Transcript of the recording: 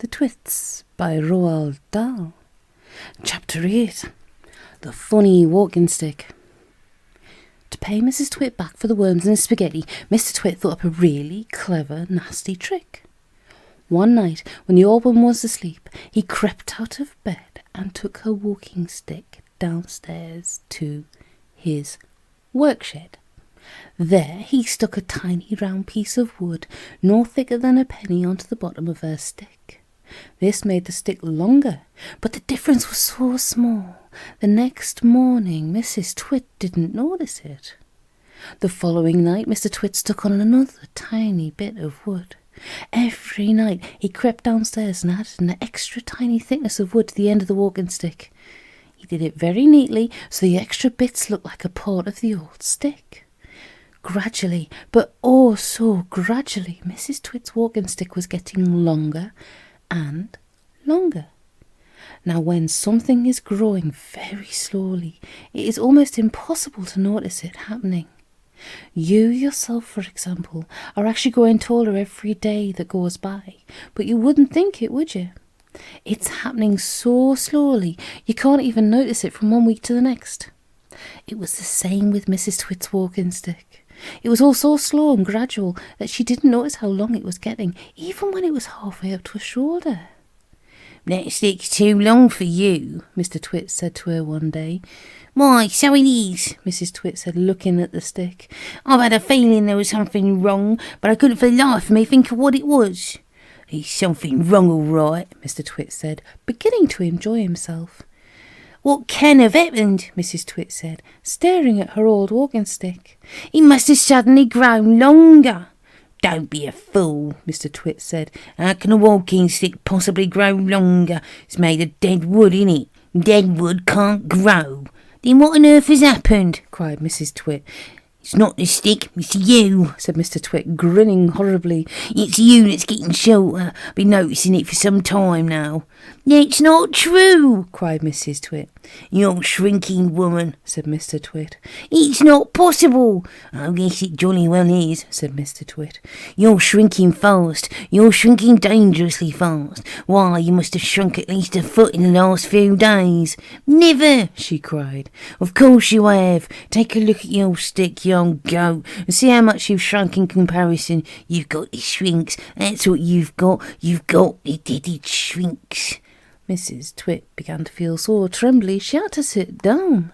The Twits by Roald Dahl. Chapter 8. The Funny Walking Stick. To pay Mrs. Twit back for the worms in his spaghetti, Mr. Twit thought up a really clever, nasty trick. One night, when the old woman was asleep, he crept out of bed and took her walking stick downstairs to his workshed. There he stuck a tiny round piece of wood, no thicker than a penny, onto the bottom of her stick. This made the stick longer, but the difference was so small, the next morning Mrs. Twit didn't notice it. The following night Mr. Twit stuck on another tiny bit of wood. Every night he crept downstairs and added an extra tiny thickness of wood to the end of the walking stick. He did it very neatly, so the extra bits looked like a part of the old stick. Gradually, but oh so gradually, Mrs. Twit's walking stick was getting longer and longer. Now, when something is growing very slowly, it is almost impossible to notice it happening. You yourself, for example, are actually growing taller every day that goes by, but you wouldn't think it, would you? It's happening so slowly, you can't even notice it from one week to the next. It was the same with Mrs. Twit's walking stick. It was all so slow and gradual that she didn't notice how long it was getting, even when it was halfway up to her shoulder. "That stick's too long for you," Mr. Twit said to her one day. "Why, so it is," Mrs. Twit said, looking at the stick. "I've had a feeling there was something wrong, but I couldn't for the life of me think of what it was." "There's something wrong, all right," Mr. Twit said, beginning to enjoy himself. "What can have happened?" Mrs. Twit said, staring at her old walking stick. "It must have suddenly grown longer." "Don't be a fool," Mr. Twit said. "How can a walking stick possibly grow longer? It's made of dead wood, innit? Dead wood can't grow." "Then what on earth has happened?" cried Mrs. Twit. "It's not the stick, it's you," said Mr. Twit, grinning horribly. "It's you that's getting shorter. I've been noticing it for some time now." "That's not true," cried Mrs. Twit. "You're shrinking, woman," said Mr. Twit. "It's not possible." "Oh, yes, it jolly well is," said Mr. Twit. "You're shrinking fast. You're shrinking dangerously fast. Why, you must have shrunk at least a foot in the last few days." "Never," she cried. "Of course you have. Take a look at your stick, you old goat, and see how much you've shrunk in comparison. You've got the shrinks. That's what you've got. You've got the deaded shrinks." Mrs. Twit began to feel so trembly she had to sit down.